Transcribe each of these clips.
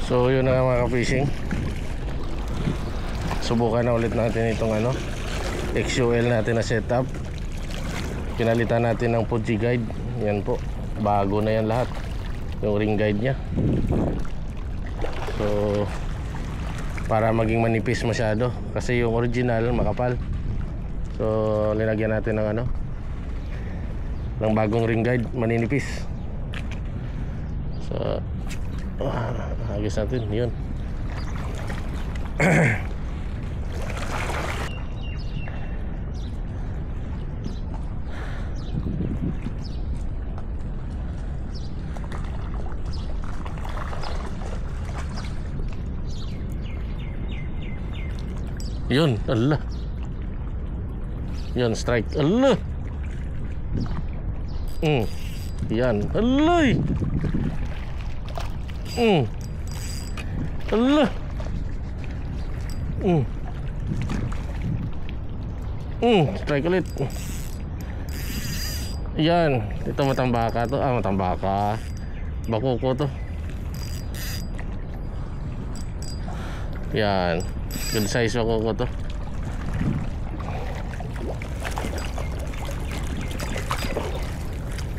So yun na mga ka-fishing, subukan na ulit natin itong XUL natin na setup. Pinalitan natin ng Fuji guide. Yan po, bago na yan lahat, yung ring guide nya. So para maging manipis masyado, kasi yung original makapal. So linagyan natin ng ng bagong ring guide, maninipis. So hagis natin yun. Yun, Allah. Yan, strike. Allah. Yan, Allah. Allah. Strike ulit. Yan, ito matambaka to. Matambaka. Bakuko to. Yan, good size bakuko to.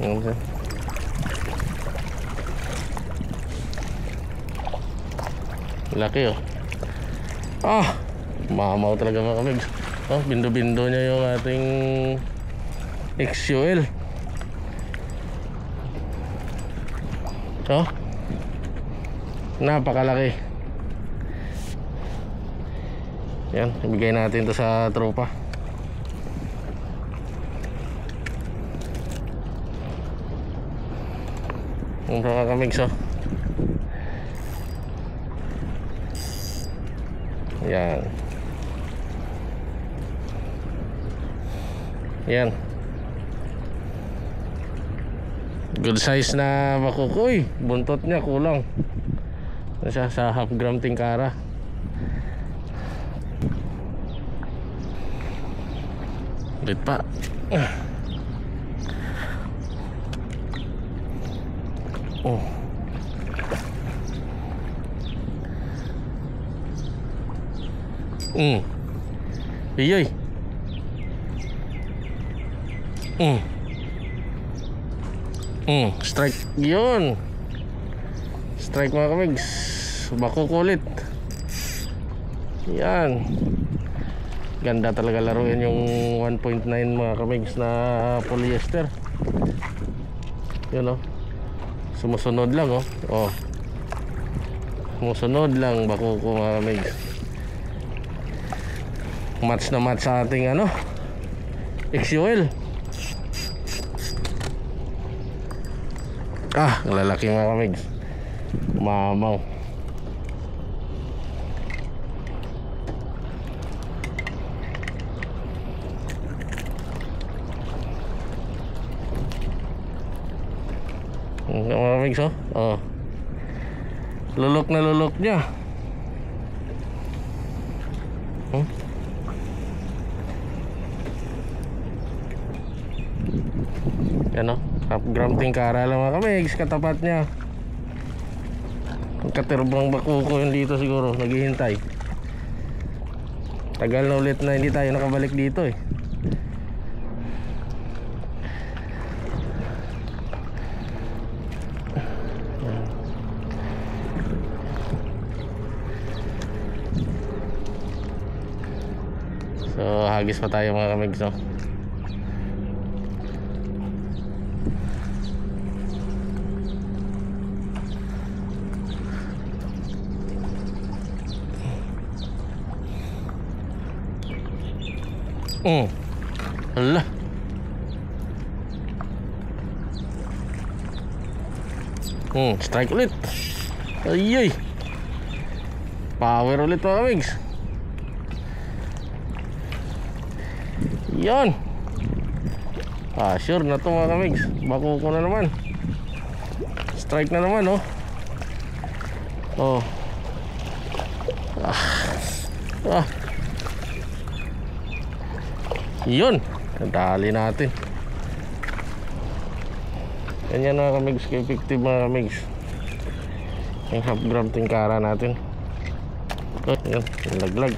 Okay. Laki mamaw talaga mga kamig. Bindo-bindo niya yung ating XUL. Napakalaki. Yan, ibigay natin to sa tropa. Yung mga kamig yan. Yan, good size na bakukoy. Buntot niya kulang siya sa half gram tingkara. Ulit pa. Iyoy. Strike. Yun, strike mga kamigs. Bakukulit. Yan, ganda talaga laruin yung 1.9 mga kamigs na polyester. Yun sumusunod lang sumusunod lang bakuko mga kamigs. Match na match sa ating XUL. Ang lalaki mga kamigs. Mamaw. Mga kamigs lulok na lulok niya. Yan half gram tingkara lang mga kamigs katapat niya. Ang katirbang bakuko yun dito siguro, naghihintay. Tagal na ulit na hindi tayo nakabalik dito So hagis pa tayo mga kamigs Allah. Strike ulit. Ayay, power ulit mga kamigs. Yan, sure na to mga kamigs. Bakuko na naman. Strike na naman yun, nadali natin. Ganyan mga kamigs, effective mga kamigs. Yung half gram tingkara natin. Oh, yun, laglag.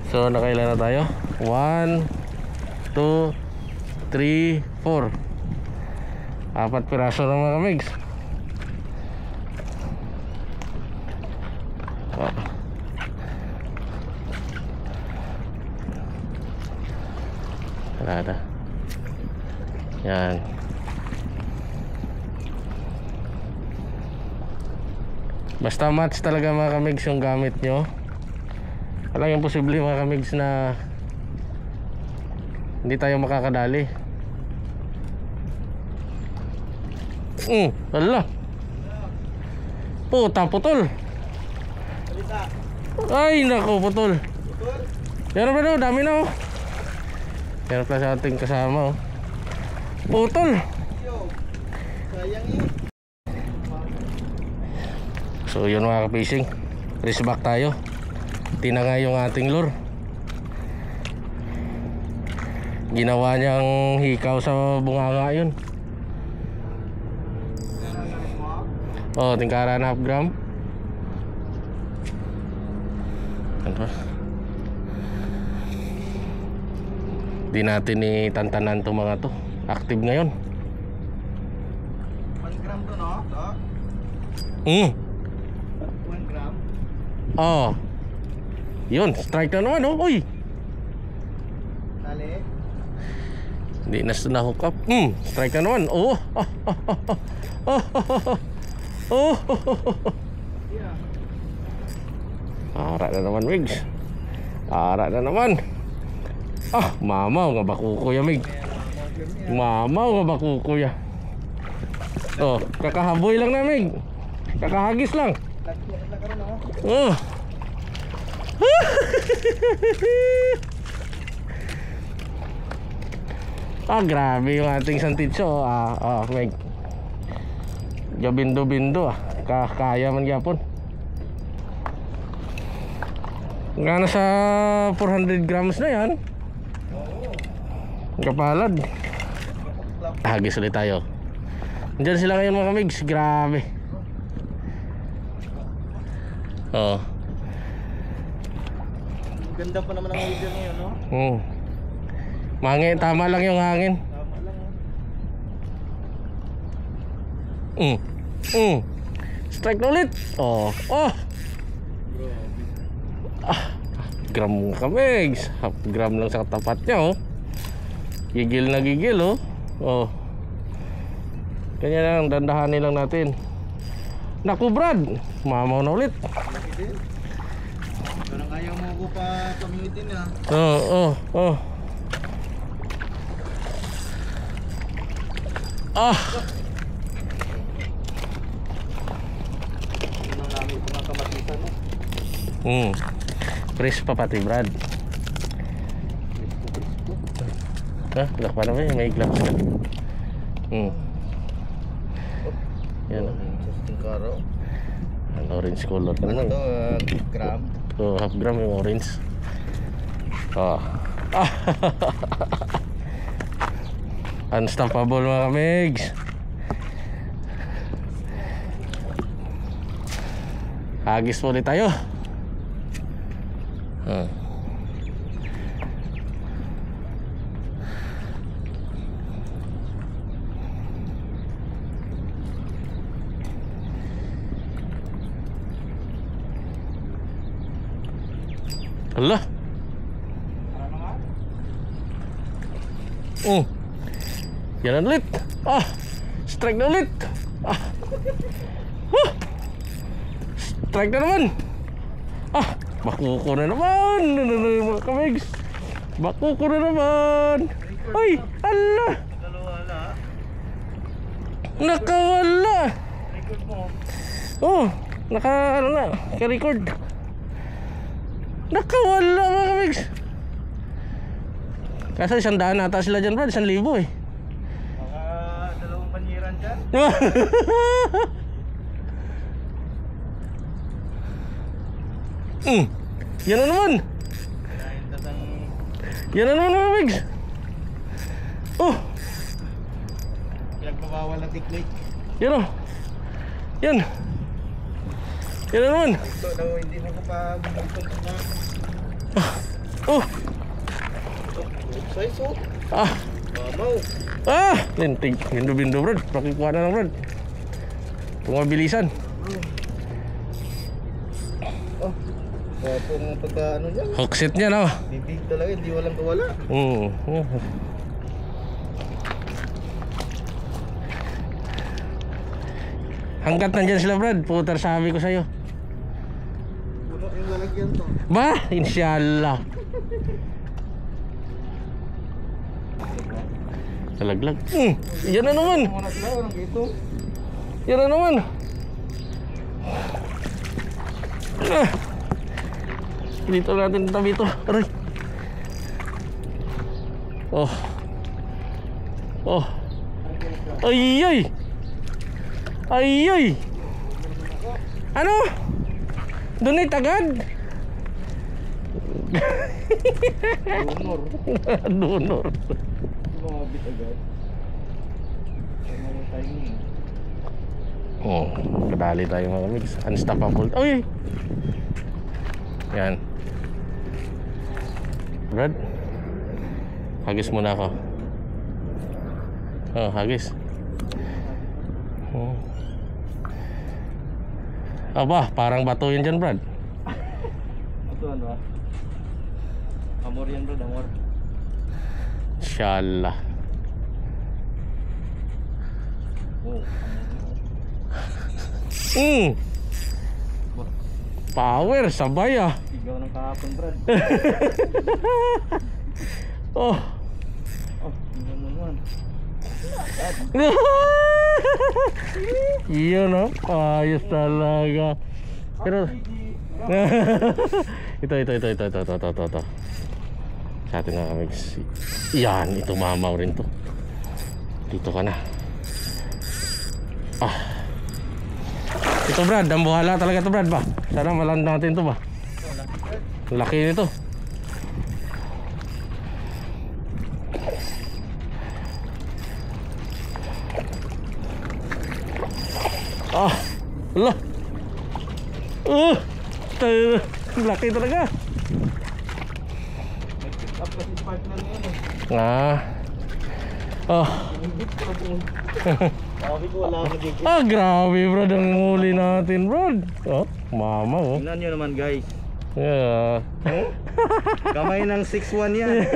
So nakailan na tayo? 1, 2, 3, 4. 4 piraso na mga kamigs. Oh. Wala na. Yan. Basta match talaga mga kamigs yung gamit nyo. Walang yung posible mga kamigs na hindi tayo makakadali. Hala. Puta, putol. Ay nako, putol. Yan ba daw, dami na oh. Yan pala sa ating kasama oh. Putol. Sayang yun. So yun mga ka-fishing, race back tayo. Tinangay yung ating lure. Ginawa niyang hikaw sa bunganga yun. Oh, tingkara na half gram. Ano ba? Di natin itantanan to mga to. Active ngayon. 1 gram to no? 1 gram? Oh. Yun, strike na naman oh. Uy. Tali? Hindi na hook up. Strike na naman. Oh. Ara na naman, Migs. Ara na naman. Mamaw nga bakukuya, Mig. Mamaw nga bakukuya. Oh, kakahaboy lang na, Mig. Kakahagis lang. Oh. Grabe yung ating santitso. Meg. Gabindo-bindo kaya man gyapon. Nga nasa 400 grams na yan. Kapalad. Hagis ulit tayo. Diyan sila ngayon mga kamigs. Grabe. Oh. Ganda pa naman ang weather ngayon, no? Mangin, tama lang yung hangin. Tama lang. Strike na ulit. Oh. Gram kamigs. Half gram lang sa tapat niya oh. Gigil na gigil oh. Oh. Kanya lang, dandahanin lang natin. Naku Brad, mamaw na ulit. Parang ayaw mo ko pa pamitin ha. Oh. Ano namin mga kamatisan mo? Fresh pa pati Brad. Lock pa naman may gloves ka. Yan Tingkaro. ang orange color ka Ano naman. to? Gram? Half gram yung orange. Unstoppable mga kamigs. Hagis ulit tayo. Hala. Yan ulit. Strike na ulit. Strike na naman. Bakuko na naman. Mga kamigs. Bakuko na naman. Ay, ala. Nakawala. Record mo. Ano na, ka-record. Nakawala mga kamigs. Kasi 100 ata sila dyan Brad, 1,000 eh. Mga 2 panyiran dyan. Yan na naman. Yan na naman mga kamigs. Pinagbabawal na technique. Yan o. Yan. Yan na naman. Ito daw, hindi mo ko pa bumagpag na. Oh. Size oh. Ah. Mamaw. Lintig. Bindo-bindo Brad. Pakikuha na lang Brad. Pumabilisan. Oh. Kung pagka ano niya. Hookset niya no. Bibig talaga, hindi walang kawala. Hanggat nandyan sila Brad, putar sabi ko sa'yo. Puno yung lalagyan to. Ba? Inshallah. Talaglag. Yan na naman. Muna sila, walang ito. Yan na naman. Dito natin tabi ito. Aray. Oh. Oh. Ay ay. Ay ay. Ano? Donate agad? Donor. Donor. Kumabit agad. Ano yung timing? Oh, kadali tayo mga mix. Unstoppable. Oy. Yan. Brad. Hagis muna ako. Oh, hagis. Oh. Aba, parang bato yan dyan, Brad. Ito ano ah? Amor yan bro, amor. Inshallah. Oh, Power, sabay ah. sigaw ng kahapon brad. Oh. Oh, tingnan mo naman. Iyon no? Ayos talaga. Pero ito. Sa atin na kami. Yan, ito mamaw rin to. Dito ka na. Ito Brad, ang buhala talaga to Brad ba? Sana maland natin to ba? Laki nito. Allah. Laki talaga. Up kasi partner niya eh. Sabi ko wala akong digit. Grabe Brad ang huli natin Brad. Mama oh. Tingnan nyo naman guys. Yeah. Kamay ng 6'1 yan.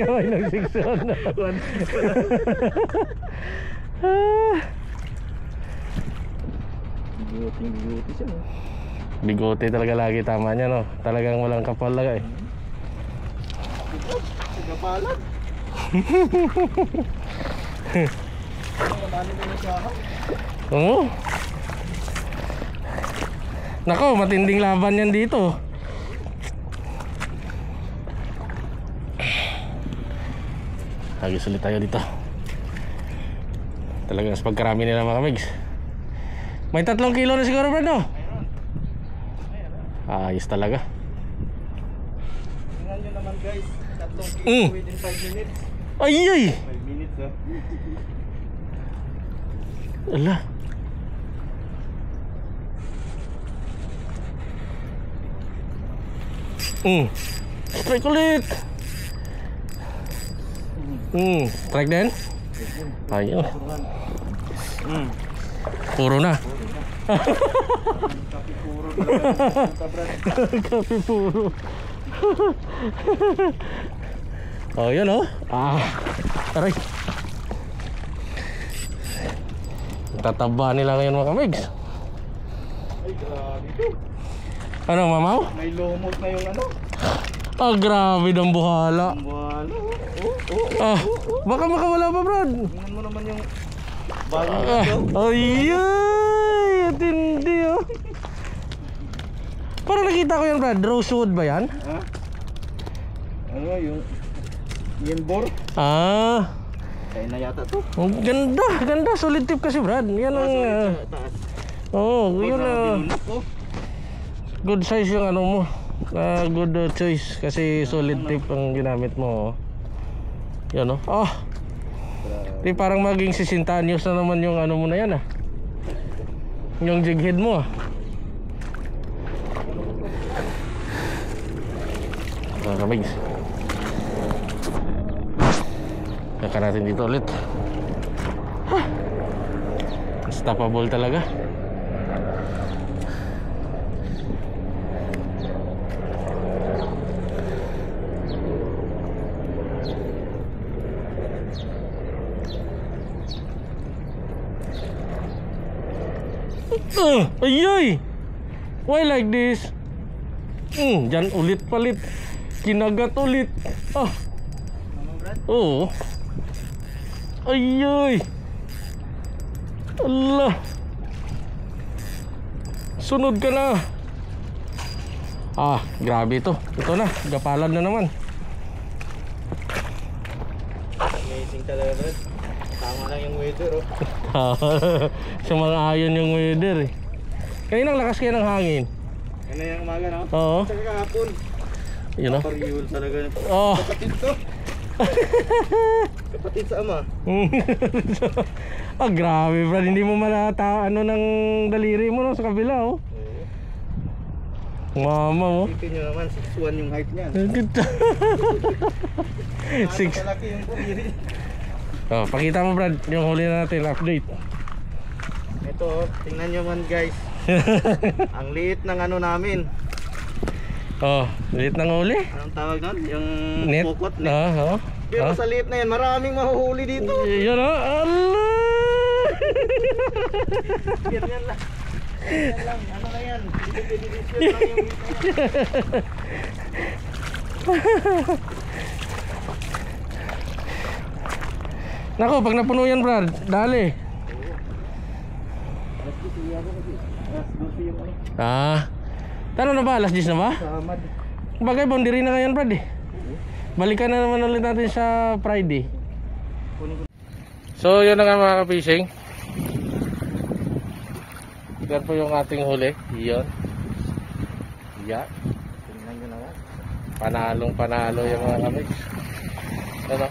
Kamay ng 6'1 na. 1'6 pala. Bigote siya. Bigote talaga lagi, tama niya no. Talagang walang kapal talaga eh. Sigapalat. Oo. Nako, matinding laban yan dito. Hagis ulit tayo dito. Talagang sa pagkarami nila mga kamigs. May 3 kilo na siguro Brad no? Ayos talaga. Tingnan nyo naman guys. 3 kilo within 5 minutes. Ay ay. 5 minutes ah. Ala. Strike ulit. Strike din. Ayun. Puro na. Kapi puro talaga. Kape puro. Oh, yun oh. Aray. Tataba nila ngayon mga kamigs. Ay grabe to. Ano mamaw? May lumot na yung ano. Grabe ng buhala. Wala. Baka makawala pa Brad. Tingnan mo naman yung bagong ito. Ay, tindi oh. Parang nakita ko yan Brad. Rosewood ba yan? Ha? Ano yung Yinbor? Kaya na yata to. Ganda. Solid tip kasi Brad. Yan ang yun good size yung ano mo. Good choice kasi solid tip ang ginamit mo. Yan oh. Grabe. Di parang maging 60 anyos na naman yung ano mo na yan ah. Yung jig head mo ah. Mga kamigs. Kaka natin dito ulit. Unstoppable talaga. Ayoy! Why like this? Diyan ulit palit. Kinagat ulit. Oo. Ayoy! Allah! Sunod ka na. Grabe ito. Ito na, gapalan na naman. Amazing talaga, bro. Tama lang yung weather, oh. Sumang-ayon yung weather eh. Kaninang lakas kaya ng hangin? Ano yung umaga, no? Oo. Saka kahapon. Yun o. Pariul talaga. Oh. Kapatid to. Kapatid sa ama. Grabe bro. Hindi mo malata ano ng daliri mo no, sa kabila oh. Mama mo. Isipin nyo naman, 6'1 yung height niyan. Six. Malaki yung pumiri. Pakita mo Brad, yung huli na natin, update. Ito, tingnan nyo man guys. Ang liit ng ano namin. Liit ng huli. Anong tawag nun? Yung Net? pokot net. Pero sa liit na yan, maraming mahuhuli dito. Yun o, Allah! Yan lang. Yan lang, ano na yan? Division lang yung meat na yan. Nako, pag napuno yan Brad, dali. Tano na ba? Alas 10 na ba? Samad. Bagay, boundary na ngayon Brad eh. Balikan na naman ulit natin sa Friday. So yun na nga mga ka-fishing. Yan po yung ating huli. Yun. Yeah. Tingnan nyo naman. Panalong panalo yung mga kamig. Ano?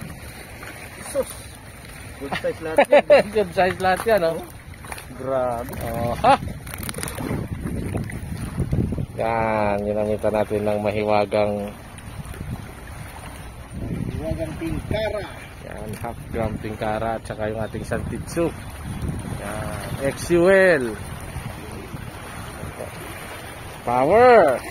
Sus! Good size lahat yan. Good size lahat yan oh. Grabe. Ha! Yan, ginamitan natin ng mahiwagang tingkara. yan, half gram tingkara at saka yung ating santitsu. Yan, XUL Power.